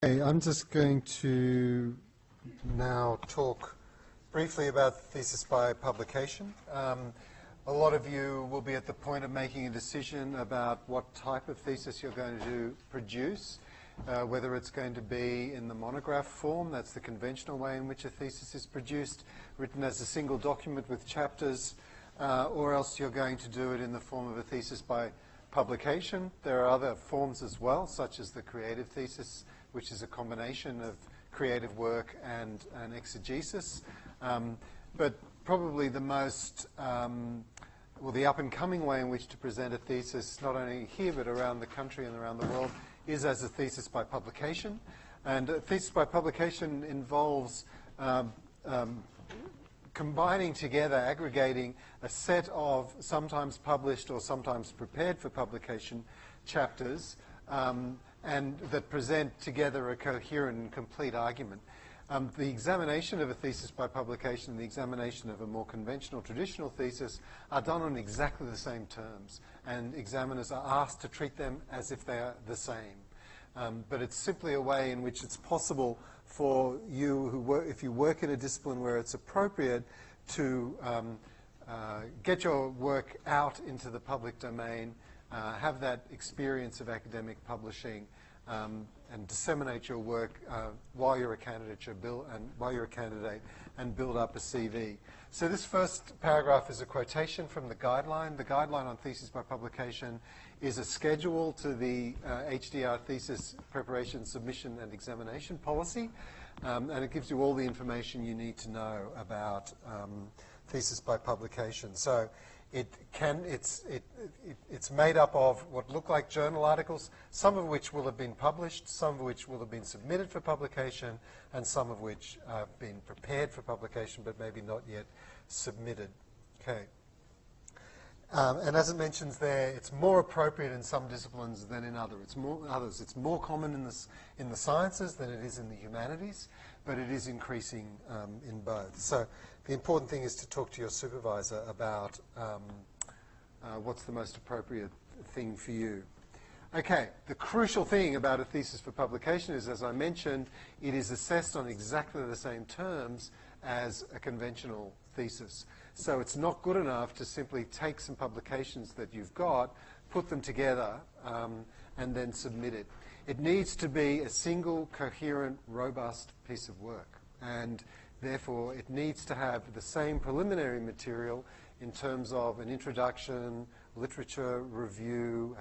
Okay, I'm just going to now talk briefly about thesis by publication. A lot of you will be at the point of making a decision about what type of thesis you're going to produce, whether it's going to be in the monograph form, that's the conventional way in which a thesis is produced, written as a single document with chapters, or else you're going to do it in the form of a thesis by publication. There are other forms as well, such as the creative thesis, which is a combination of creative work and exegesis. But probably the most, well, the up-and-coming way in which to present a thesis, not only here but around the country and around the world, is as a thesis by publication. And a thesis by publication involves combining together, aggregating a set of sometimes published or sometimes prepared for publication chapters and that present together a coherent and complete argument. The examination of a thesis by publication and the examination of a more conventional, traditional thesis are done on exactly the same terms, and examiners are asked to treat them as if they are the same. But it's simply a way in which it's possible for you, who work, if you work in a discipline where it's appropriate, to get your work out into the public domain, have that experience of academic publishing, and disseminate your work while you're a candidate, and build up a CV. So this first paragraph is a quotation from the guideline. The guideline on thesis by publication is a schedule to the HDR thesis preparation, submission, and examination policy, and it gives you all the information you need to know about thesis by publication. So it's made up of what look like journal articles, some of which will have been published, some of which will have been submitted for publication, and some of which have been prepared for publication but maybe not yet submitted. Okay. And as it mentions there, it's more appropriate in some disciplines than in others. It's more common in the sciences than it is in the humanities, but it is increasing in both. So the important thing is to talk to your supervisor about what's the most appropriate thing for you. Okay, the crucial thing about a thesis for publication is, as I mentioned, it is assessed on exactly the same terms as a conventional thesis. So it's not good enough to simply take some publications that you've got, put them together, and then submit it. It needs to be a single, coherent, robust piece of work. And therefore, it needs to have the same preliminary material in terms of an introduction, literature, review,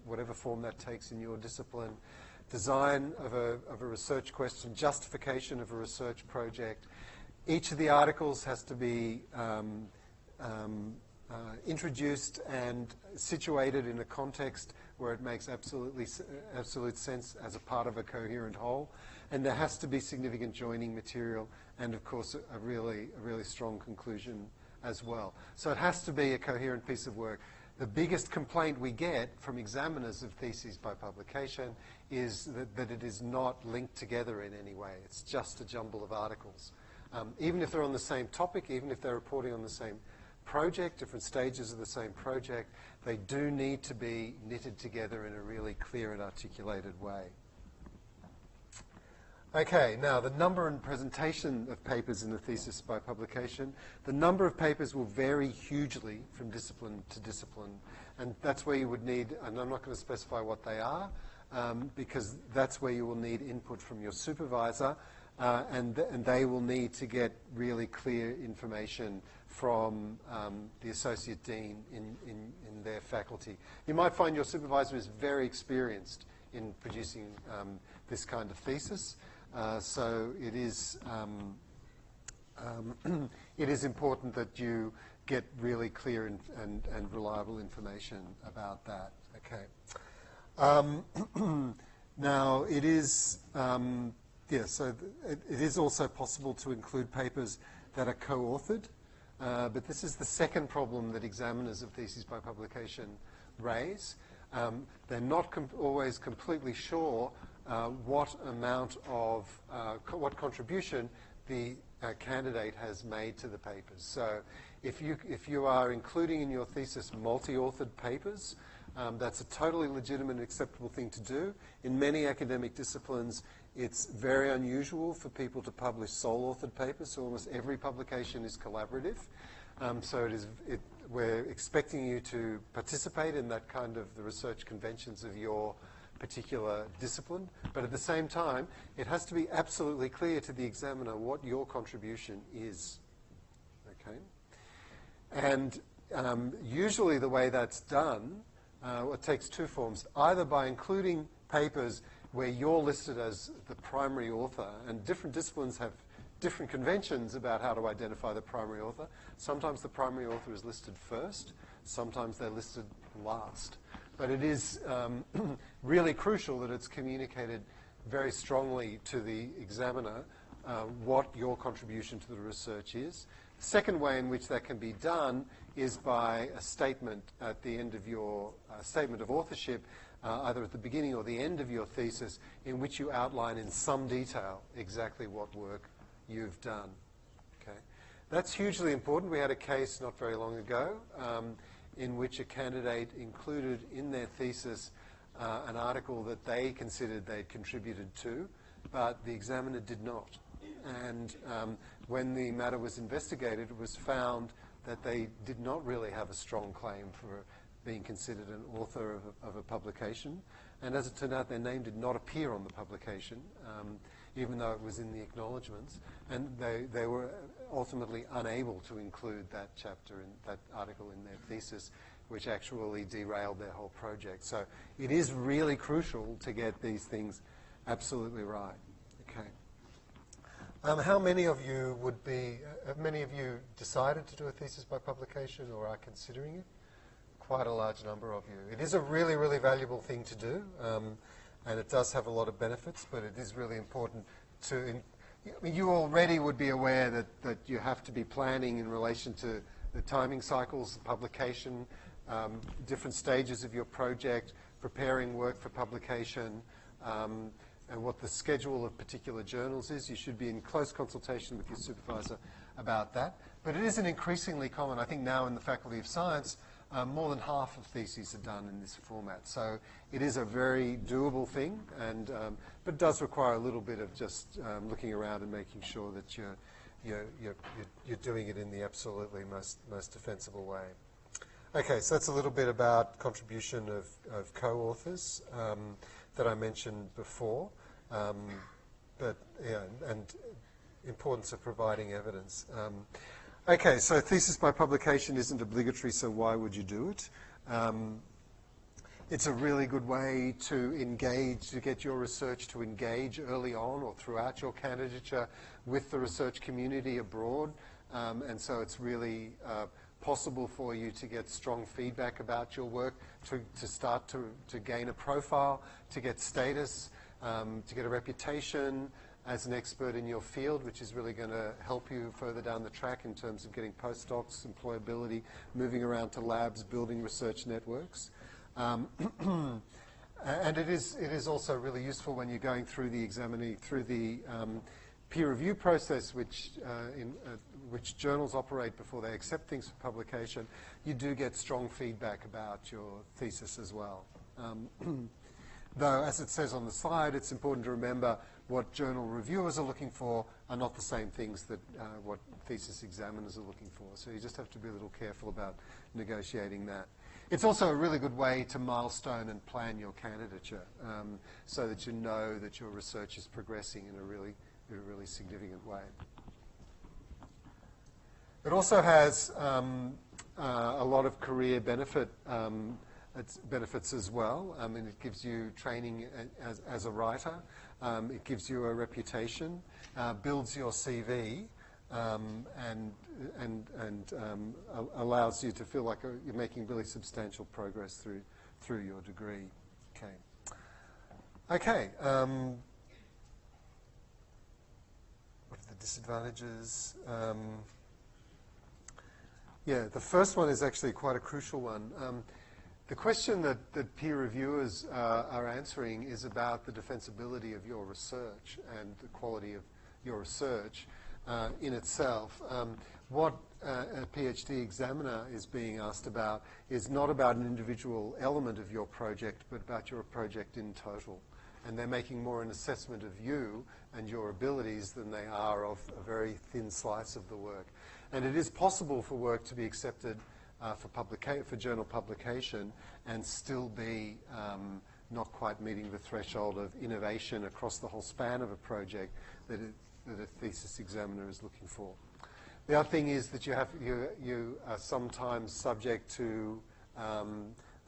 whatever form that takes in your discipline, design of a research question, justification of a research project. Each of the articles has to be introduced and situated in a context where it makes absolute sense as a part of a coherent whole. And there has to be significant joining material and, of course, a really strong conclusion as well. So it has to be a coherent piece of work. The biggest complaint we get from examiners of theses by publication is that it is not linked together in any way. It's just a jumble of articles. Even if they're on the same topic, even if they're reporting on the same project, different stages of the same project, they do need to be knitted together in a really clear and articulated way. Okay, now the number and presentation of papers in the thesis by publication. The number of papers will vary hugely from discipline to discipline, and that's where you would need, and I'm not going to specify what they are, because that's where you will need input from your supervisor, and they will need to get really clear information from the associate dean in their faculty. You might find your supervisor is very experienced in producing this kind of thesis. So it is important that you get really clear and reliable information about that. Okay. Now it is so it is also possible to include papers that are co-authored, but this is the second problem that examiners of theses by publication raise. They're not always completely sure what amount of, what contribution the candidate has made to the papers. So if you are including in your thesis multi-authored papers, That's a totally legitimate and acceptable thing to do. In many academic disciplines, it's very unusual for people to publish sole-authored papers, so almost every publication is collaborative. So we're expecting you to participate in that kind of the research conventions of your particular discipline, but at the same time, it has to be absolutely clear to the examiner what your contribution is. Okay? And usually the way that's done, it takes two forms, either by including papers where you're listed as the primary author, and different disciplines have different conventions about how to identify the primary author. Sometimes the primary author is listed first, sometimes they're listed last. But it is really crucial that it's communicated very strongly to the examiner what your contribution to the research is. The second way in which that can be done is by a statement at the end of your statement of authorship, either at the beginning or the end of your thesis, in which you outline in some detail exactly what work you've done. Okay, that's hugely important. We had a case not very long ago in which a candidate included in their thesis an article that they considered they'd contributed to, but the examiner did not. And when the matter was investigated, it was found that they did not really have a strong claim for being considered an author of a publication. And as it turned out, their name did not appear on the publication, even though it was in the acknowledgements. And they were ultimately unable to include that chapter, in that article in their thesis, which actually derailed their whole project. So it is really crucial to get these things absolutely right. Okay. How many of you have many of you decided to do a thesis by publication or are considering it? Quite a large number of you. It is a really, really valuable thing to do, and it does have a lot of benefits, but it is really important to... I mean, you already would be aware that you have to be planning in relation to the timing cycles, publication, different stages of your project, preparing work for publication, and what the schedule of particular journals is. You should be in close consultation with your supervisor about that. But it is an increasingly common, I think now in the Faculty of Science, more than half of theses are done in this format. So it is a very doable thing, and but does require a little bit of just looking around and making sure that you're doing it in the absolutely most defensible way. Okay, so that's a little bit about contribution of co-authors that I mentioned before, but yeah, and importance of providing evidence. Okay, so thesis by publication isn't obligatory, so why would you do it? It's a really good way to engage, to get your research to engage early on or throughout your candidature with the research community abroad, and so it's really possible for you to get strong feedback about your work, to start to gain a profile, to get status, to get a reputation as an expert in your field, which is really going to help you further down the track in terms of getting postdocs, employability, moving around to labs, building research networks. And it is also really useful when you're going through the peer review process, which journals operate before they accept things for publication. You do get strong feedback about your thesis as well. Though, as it says on the slide, it's important to remember what journal reviewers are looking for are not the same things that what thesis examiners are looking for. So you just have to be a little careful about negotiating that. It's also a really good way to milestone and plan your candidature so that you know that your research is progressing in a really significant way. It also has a lot of career benefits as well. I mean, it gives you training as a writer. It gives you a reputation, builds your CV, and allows you to feel like you're making really substantial progress through your degree. Okay. What are the disadvantages? Yeah, the first one is actually quite a crucial one. The question that peer reviewers are answering is about the defensibility of your research and the quality of your research. in itself. What a PhD examiner is being asked about is not about an individual element of your project, but about your project in total. And they're making more an assessment of you and your abilities than they are of a very thin slice of the work. And it is possible for work to be accepted for journal publication and still be not quite meeting the threshold of innovation across the whole span of a project that a thesis examiner is looking for. The other thing is that you are sometimes subject to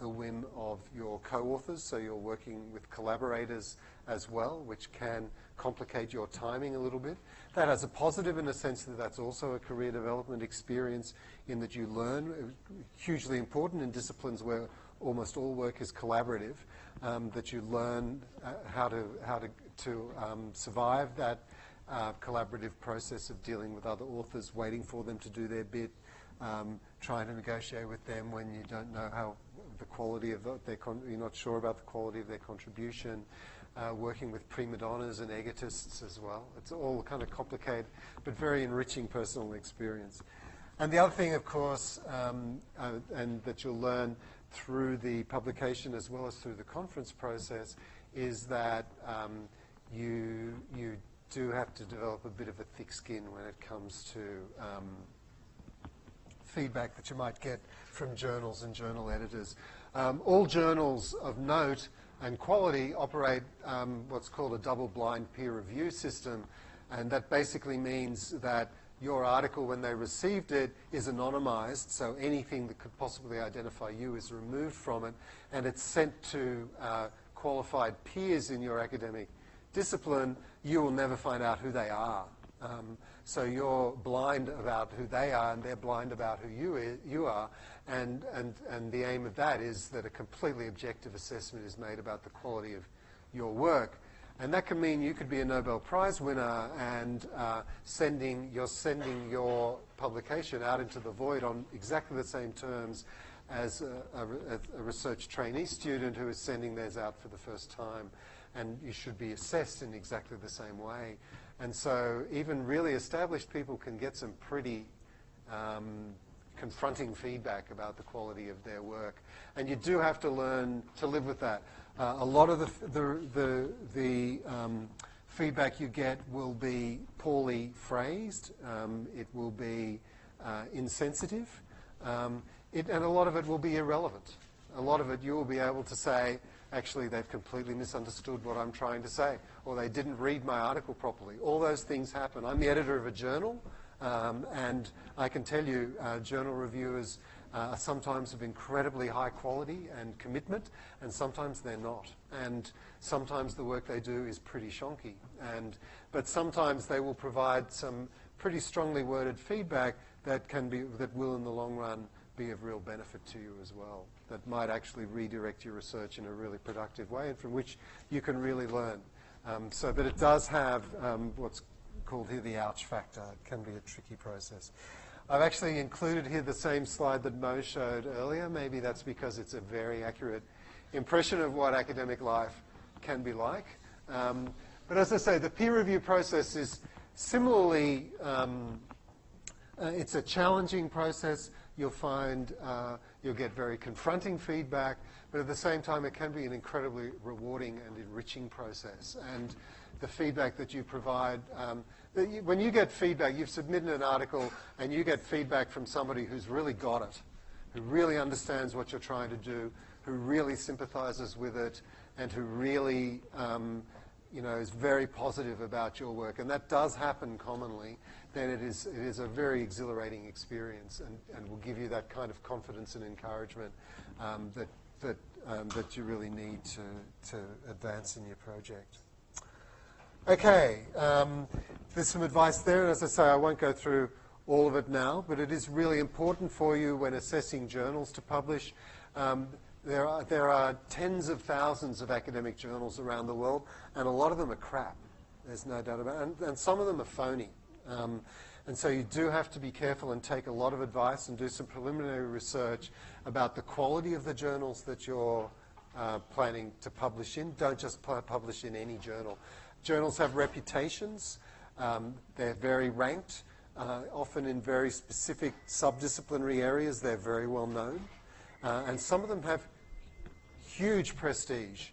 the whim of your co-authors, so you're working with collaborators as well, which can complicate your timing a little bit. That has a positive in the sense that that's also a career development experience in that you learn, hugely important in disciplines where almost all work is collaborative, that you learn how to survive that collaborative process of dealing with other authors, waiting for them to do their bit, trying to negotiate with them when you don't know how the quality of you're not sure about the quality of their contribution, working with prima donnas and egotists as well. It's all kind of complicated, but very enriching personal experience. And the other thing, of course, and that you'll learn through the publication as well as through the conference process, is that you do have to develop a bit of a thick skin when it comes to feedback that you might get from journals and journal editors. All journals of note and quality operate what's called a double-blind peer review system, and that basically means that your article, when they received it, is anonymized, so anything that could possibly identify you is removed from it, and it's sent to qualified peers in your academic discipline. You will never find out who they are. So you're blind about who they are, and they're blind about who you are. And the aim of that is that a completely objective assessment is made about the quality of your work. And that can mean you could be a Nobel Prize winner and you're sending your publication out into the void on exactly the same terms as a research trainee student who is sending theirs out for the first time. And you should be assessed in exactly the same way. And so even really established people can get some pretty confronting feedback about the quality of their work. And you do have to learn to live with that. A lot of the feedback you get will be poorly phrased. It will be insensitive. And a lot of it will be irrelevant. A lot of it you will be able to say, actually, they've completely misunderstood what I'm trying to say, or they didn't read my article properly. All those things happen. I'm the editor of a journal, and I can tell you journal reviewers are sometimes of incredibly high quality and commitment, and sometimes they're not. And sometimes the work they do is pretty shonky. But sometimes they will provide some pretty strongly worded feedback that will, in the long run, be of real benefit to you as well, that might actually redirect your research in a really productive way and from which you can really learn. But it does have what's called here the ouch factor. It can be a tricky process. I've actually included here the same slide that Mo showed earlier. Maybe that's because it's a very accurate impression of what academic life can be like. But as I say, the peer review process is similarly, it's a challenging process. You'll find you'll get very confronting feedback, but at the same time it can be an incredibly rewarding and enriching process. And the feedback that you provide, when you get feedback, you've submitted an article and you get feedback from somebody who's really got it, who really understands what you're trying to do, who really sympathizes with it, and who really is very positive about your work, and that does happen commonly, then it is a very exhilarating experience and will give you that kind of confidence and encouragement that you really need to advance in your project. Okay, there's some advice there, and as I say, I won't go through all of it now, but it is really important for you when assessing journals to publish. There are tens of thousands of academic journals around the world, and a lot of them are crap. There's no doubt about it. And some of them are phony. And so you do have to be careful and take a lot of advice and do some preliminary research about the quality of the journals that you're planning to publish in. Don't just publish in any journal. Journals have reputations. They're very ranked, often in very specific subdisciplinary areas. They're very well known. And some of them have huge prestige,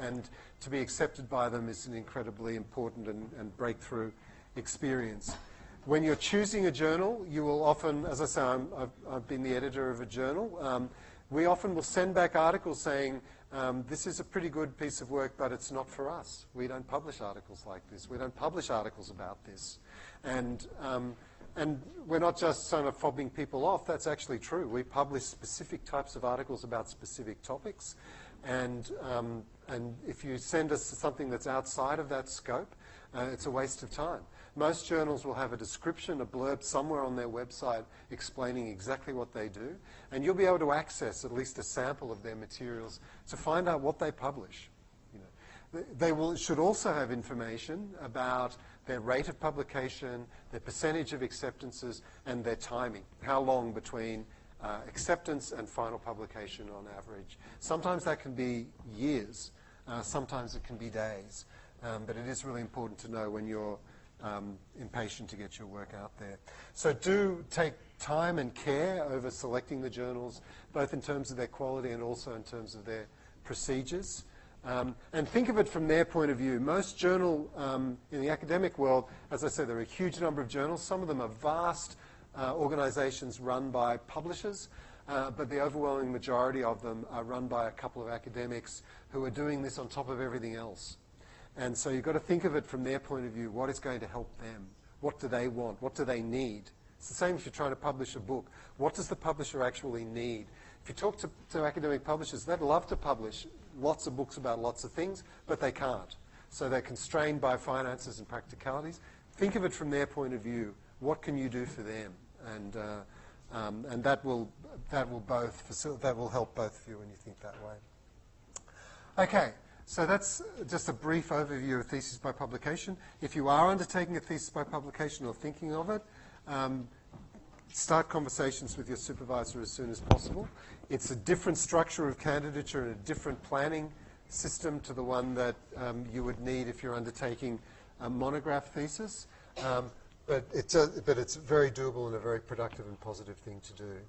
and to be accepted by them is an incredibly important and breakthrough experience. When you're choosing a journal, you will often, as I say, I've been the editor of a journal. We often will send back articles saying, this is a pretty good piece of work, but it's not for us. We don't publish articles like this. We don't publish articles about this. And we're not just sort of fobbing people off. That's actually true. We publish specific types of articles about specific topics. And if you send us something that's outside of that scope, it's a waste of time. Most journals will have a description, a blurb somewhere on their website explaining exactly what they do. And you'll be able to access at least a sample of their materials to find out what they publish. You know, they should also have information about their rate of publication, their percentage of acceptances, and their timing. How long between acceptance and final publication on average. Sometimes that can be years. Sometimes it can be days. But it is really important to know when you're impatient to get your work out there. So do take time and care over selecting the journals, both in terms of their quality and also in terms of their procedures. And think of it from their point of view. Most journal, in the academic world, as I said, there are a huge number of journals. Some of them are vast organizations run by publishers, but the overwhelming majority of them are run by a couple of academics who are doing this on top of everything else. And so you've got to think of it from their point of view. What is going to help them? What do they want? What do they need? It's the same if you're trying to publish a book. What does the publisher actually need? If you talk to academic publishers, they'd love to publish lots of books about lots of things, but they can't. So they're constrained by finances and practicalities. Think of it from their point of view. What can you do for them? And that will help both of you when you think that way. Okay. So that's just a brief overview of thesis by publication. If you are undertaking a thesis by publication or thinking of it, start conversations with your supervisor as soon as possible. It's a different structure of candidature and a different planning system to the one that you would need if you're undertaking a monograph thesis. But it's very doable and a very productive and positive thing to do.